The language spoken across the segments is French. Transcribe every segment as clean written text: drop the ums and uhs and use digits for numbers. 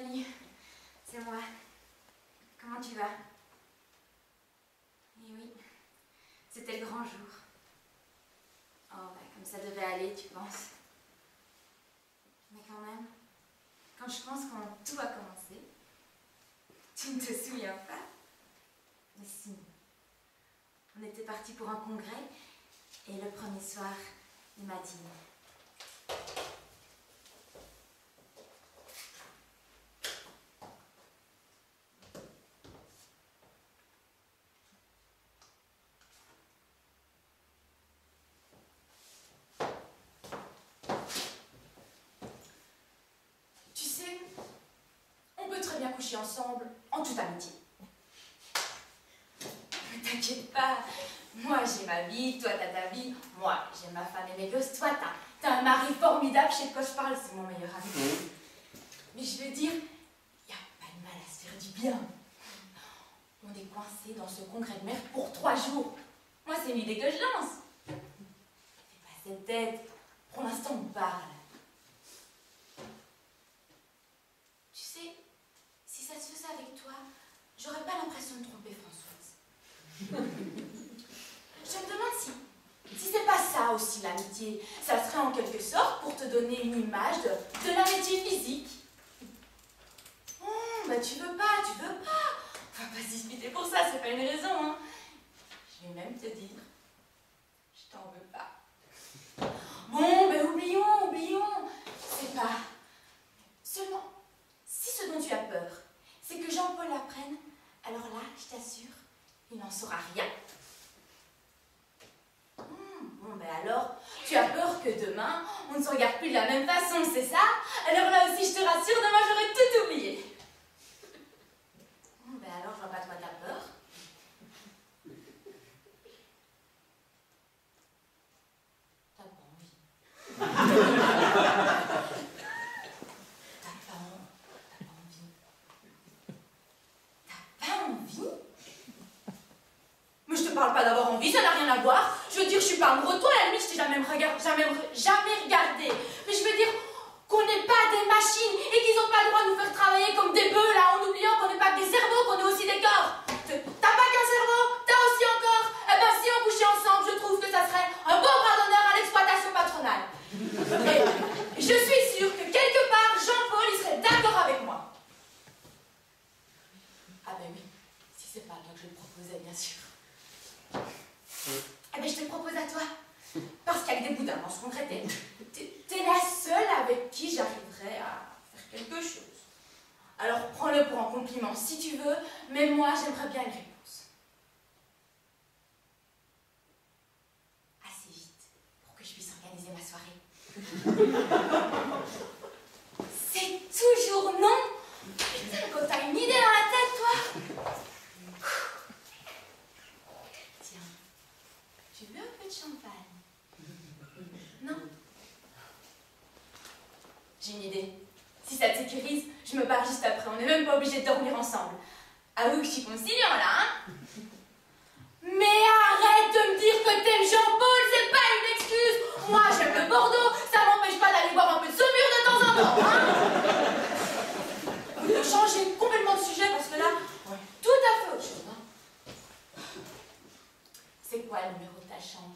Mélanie, c'est moi. Comment tu vas? Eh oui, c'était le grand jour. Oh, bah, comme ça devait aller, tu penses? Mais quand même, quand je pense quand tout a commencé, tu ne te souviens pas? Mais si. On était partis pour un congrès, et le premier soir, il m'a dit... Tu sais, on peut très bien coucher ensemble en toute amitié. Ne t'inquiète pas, moi j'ai ma vie, toi t'as ta vie, moi j'ai ma femme et mes gosses, toi t'as un mari formidable, je sais de quoi je parle, c'est mon meilleur ami. Mais je veux dire, il n'y a pas de mal à se faire du bien. On est coincé dans ce congrès de merde pour 3 jours. Moi c'est une idée que je lance. Fais pas cette tête, pour l'instant on parle. Tu sais, si ça se faisait avec toi, j'aurais pas l'impression de tromper Françoise. Je me demande si c'est pas ça aussi l'amitié. Ça serait en quelque sorte pour te donner une image de l'amitié physique. Bah tu veux pas. On va pas se disputer pour ça, c'est pas une raison, hein. Je vais même te dire, je t'en veux pas. Bon, ben oublions. C'est pas... Seulement, si ce dont tu as peur, c'est que Jean-Paul l'apprenne, alors là, je t'assure, il n'en saura rien. Bon, ben alors, tu as peur que demain, on ne se regarde plus de la même façon, c'est ça? Alors là aussi, je te rassure, demain, j'aurai tout oublié. Bon, ben alors, je vois pas toi ta peur. T'as pas envie. T'as pas envie? Mais je te parle pas d'avoir envie, ça n'a rien à voir. Je veux dire, je suis pas amoureux de toi, à la limite, je t'ai jamais regardé. Mais je veux dire qu'on n'est pas des machines et qu'ils n'ont pas le droit de nous faire travailler comme des bœufs, là, en oubliant qu'on n'est pas que des cerveaux, qu'on est aussi des corps. T'as pas qu'un cerveau, t'as aussi un corps. Eh ben, si on couchait ensemble, je trouve que ça serait un beau bras d'honneur à l'exploitation patronale. Et je suis sûre que quelque part, Jean-Paul, il serait d'accord avec moi. Ah ben oui, si c'est pas toi que je le proposais, bien sûr. Eh ben, je te le propose à toi. Parce qu'avec des boudins dans ce congrès, t'es la seule avec qui j'arriverai à faire quelque chose. Alors prends-le pour un compliment si tu veux, mais moi j'aimerais bien une réponse. Assez vite pour que je puisse organiser ma soirée. C'est toujours non. Putain, quand t'as une idée dans la tête, toi. Tiens, tu veux un peu de champagne? Non? J'ai une idée. Si ça te sécurise, je me barre juste après. On n'est même pas obligé de dormir ensemble. Ah oui, que je suis conciliant là, hein? Mais arrête de me dire que t'aimes Jean-Paul, c'est pas une excuse. Moi, j'aime le Bordeaux, ça m'empêche pas d'aller boire un peu de saumure de temps en temps, hein? Il faut changer complètement de sujet parce que là, tout à fait autre chose, hein? C'est quoi le numéro de ta chambre?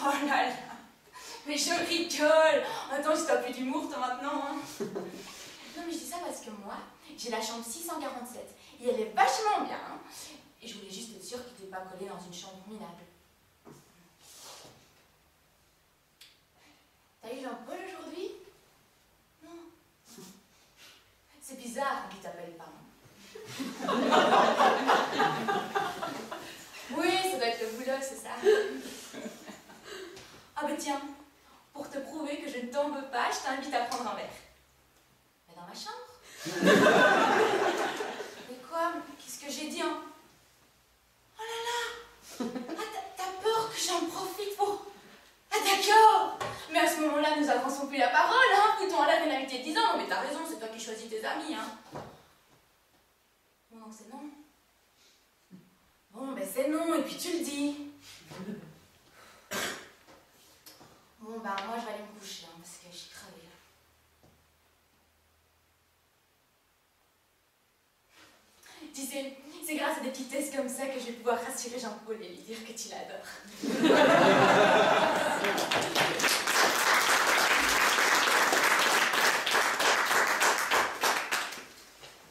Oh là là! Mais je rigole! Attends, je t'as plus d'humour, toi, maintenant, hein? Non, mais je dis ça parce que moi, j'ai la chambre 647, et elle est vachement bien, hein? Et je voulais juste être sûre qu'il n'était pas collé dans une chambre minable. T'as eu Jean-Paul aujourd'hui? Non. C'est bizarre qu'il t'appelle pas. Oui, ça doit être le boulot, c'est ça. Ah ben tiens, pour te prouver que je ne t'en veux pas, je t'invite à prendre un verre. Mais dans ma chambre. Mais quoi? Qu'est-ce que j'ai dit, hein? Oh là là! Ah, t'as peur que j'en profite pour... Ah d'accord! Mais à ce moment-là, nous avançons plus la parole, hein? Foutons à l'air une amitié de 10 ans. Mais t'as raison, c'est toi qui choisis tes amis, hein? Bon, donc c'est non. Bon, ben c'est non, et puis tu le dis. Bon, bah moi je vais aller me coucher, hein, parce que je suis crevée là. Tu sais, c'est grâce à des petitesses comme ça que je vais pouvoir rassurer Jean-Paul et lui dire que tu l'adores.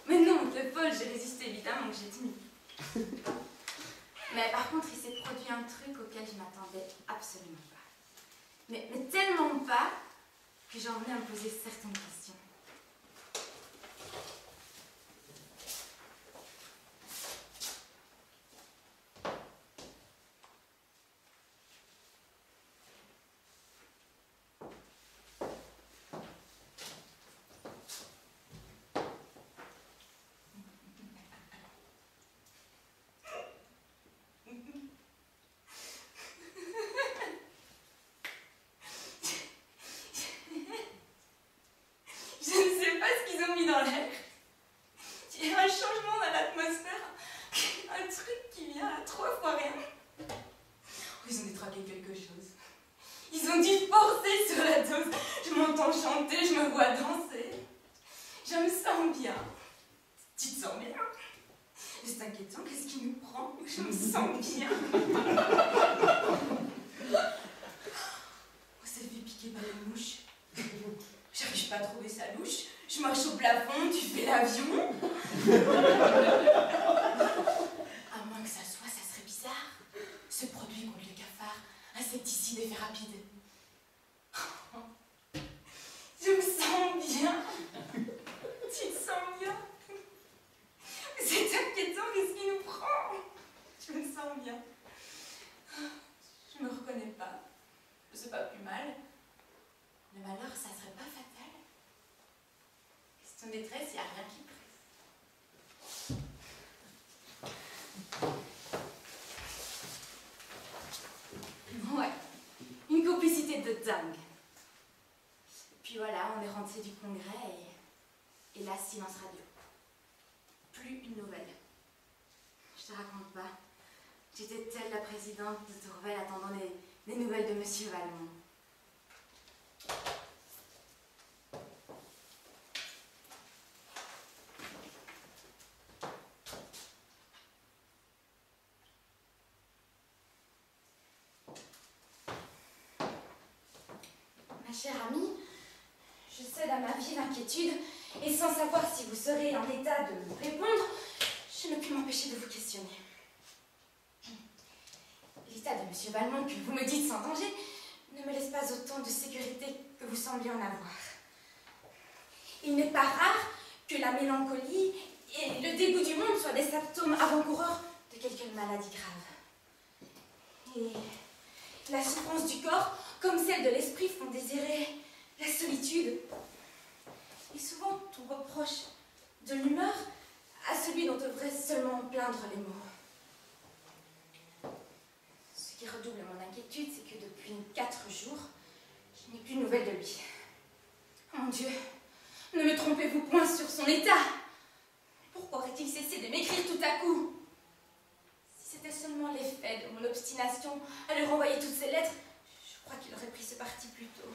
Mais non, le Paul, j'ai résisté évidemment, que j'ai tenu. Mais par contre, il s'est produit un truc auquel je m'attendais absolument pas. Mais tellement pas que j'en venais à me poser certaines questions. Dans l'air. Il y a un changement dans l'atmosphère, un truc qui vient à 3 fois rien. Ils ont détraqué quelque chose. Ils ont dû forcer sur la dose. Je m'entends chanter, je me vois danser. Je me sens bien. Tu te sens bien? C'est inquiétant, qu'est-ce qui nous prend? Je me sens bien. On s'est fait piquer par une mouche. J'arrive pas à trouver sa louche. Je marche au plafond, tu fais l'avion. À moins que ça serait bizarre. Ce produit contre le cafard, insecticide effet rapide. Je me sens bien. Tu te sens bien? C'est inquiétant, qu'est-ce qui nous prend? Je me sens bien. Je me reconnais pas. C'est pas plus mal. Le malheur, ça serait pas fatal. Question de détresse, il n'y a rien qui presse. Ouais, une complicité de dingue. Puis voilà, on est rentré du congrès et là, silence radio. Plus une nouvelle. Je te raconte pas. J'étais telle la présidente de Tourvel attendant les nouvelles de Monsieur Valmont. Ma chère amie, je cède à ma vive inquiétude et sans savoir si vous serez en état de me répondre, je ne puis m'empêcher de vous questionner. L'état de Monsieur Valmont que vous me dites sans danger ne me laisse pas autant de sécurité que vous semblez en avoir. Il n'est pas rare que la mélancolie et le dégoût du monde soient des symptômes avant-coureurs de quelque maladie grave. Et la souffrance du corps, comme celle de l'esprit, font désirer la solitude. Et souvent, on reproche de l'humeur à celui dont devrait seulement plaindre les mots. Ce qui redouble mon inquiétude, c'est que depuis 4 jours, je n'ai plus de nouvelles de lui. Mon Dieu, ne me trompez-vous point sur son état. Pourquoi aurait-il cessé de m'écrire tout à coup? Si c'était seulement l'effet de mon obstination à lui renvoyer toutes ces lettres, je crois qu'il aurait pris ce parti plus tôt.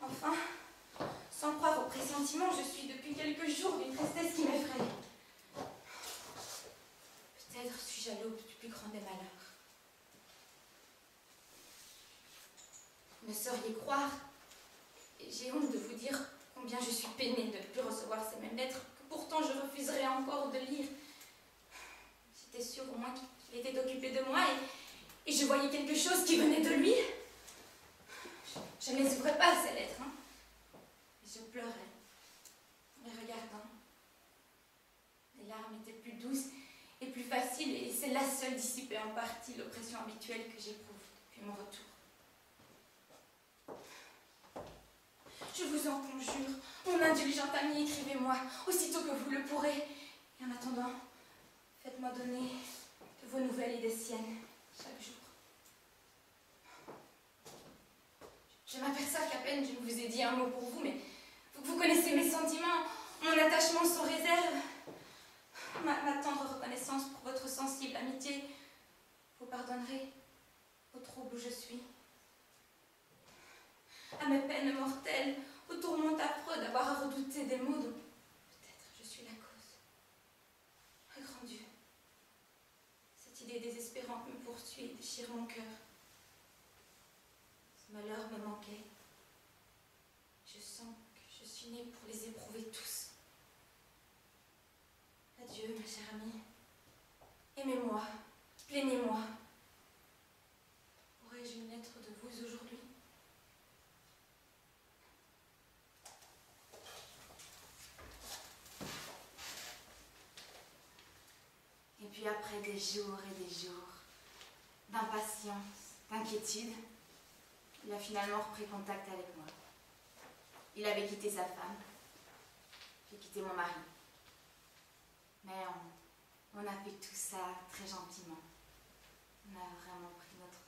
Enfin, sans croire aux pressentiments, je suis depuis quelques jours d'une tristesse qui m'effraie. Peut-être suis-je à l'aube du plus grand des malheurs. Vous ne sauriez croire, et j'ai honte de vous dire combien je suis peinée de ne plus recevoir ces mêmes lettres, que pourtant je refuserais encore de lire. J'étais sûre au moins qu'il était occupé de moi et je voyais quelque chose qui venait de lui. Je ne les ouvrais pas, ces lettres, hein. Et je pleurais, en les regardant. Les larmes étaient plus douces et plus faciles, et celle-là seule dissipait en partie l'oppression habituelle que j'éprouve depuis mon retour. Je vous en conjure, mon indulgente amie, écrivez-moi, aussitôt que vous le pourrez. Et en attendant, faites-moi donner de vos nouvelles et des siennes chaque jour. Je m'aperçois qu'à peine je ne vous ai dit un mot pour vous, mais vous connaissez mes sentiments, mon attachement sans réserve, ma tendre reconnaissance pour votre sensible amitié. Vous pardonnerez au trouble où je suis, à mes peines mortelles, au tourment affreux d'avoir à redouter des maux dont peut-être je suis la cause. déchire mon cœur. Ce malheur me manquait. Je sens que je suis née pour les éprouver tous. Adieu, ma chère amie. Aimez-moi, plaignez-moi. Aurais-je une lettre de vous aujourd'hui? Et puis après des jours et des jours d'impatience, d'inquiétude, il a finalement repris contact avec moi. Il avait quitté sa femme, j'ai quitté mon mari. Mais on a fait tout ça très gentiment. On a vraiment pris notre temps.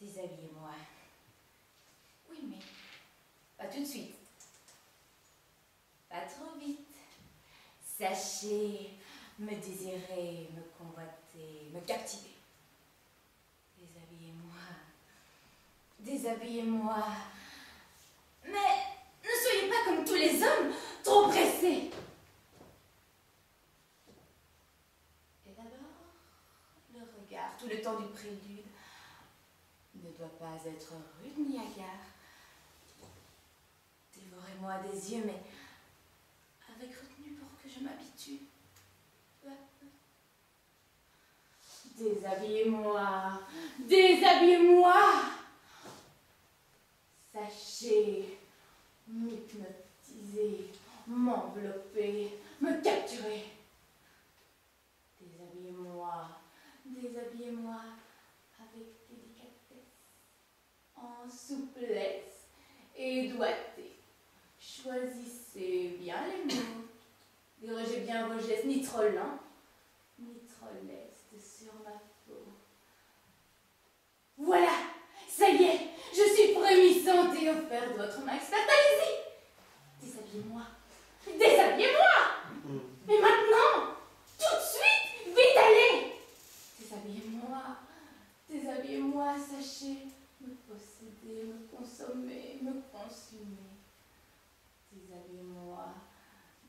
Déshabillez-moi. Oui, mais pas tout de suite. Pas trop vite. Sachez me désirer, me convoiter, me captiver. Déshabillez-moi. Déshabillez-moi. Mais ne soyez pas comme tous les hommes, trop pressés. Et d'abord, le regard, tout le temps du prélude, ne doit pas être rude ni hagard. Dévorez-moi des yeux, mais avec retenue pour que je m'habitue. Peu à peu. Déshabillez-moi, déshabillez-moi. Sachez m'hypnotiser, m'envelopper, me capturer. Déshabillez-moi, déshabillez-moi avec délicatesse, en souplesse et doigté. Choisissez bien les mots. Dirigez bien vos gestes, ni trop lents, ni trop lestes sur ma peau. Voilà, ça y est, je suis frémissante et offerte de votre main experte. Allez-y, déshabillez-moi, déshabillez-moi. Mais maintenant, tout de suite, vite allez. Déshabillez-moi, déshabillez-moi, sachez me posséder, me consommer, me consumer. Déshabillez-moi,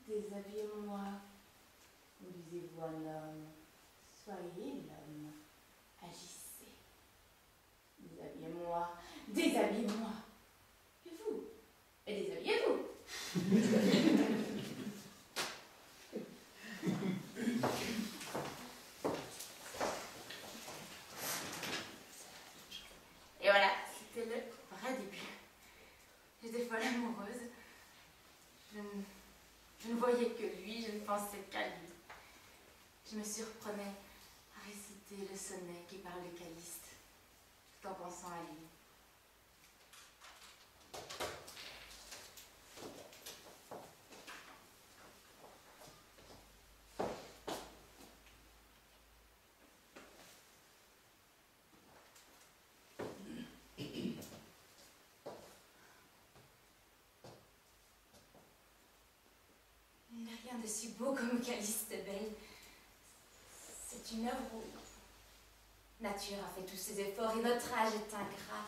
déshabillez-moi. Conduisez-vous un homme, soyez l'homme, agissez. Déshabillez-moi, déshabillez-moi. Et vous? Et déshabillez-vous. Et voilà, c'était le vrai début. J'étais folle amoureuse. Je ne voyais que lui, je ne pensais qu'à lui. Je me surprenais à réciter le sonnet qui parle de Caliste, tout en pensant à lui. Il n'y a rien de si beau comme Caliste belle. C'est une œuvre où nature a fait tous ses efforts et notre âge est ingrat.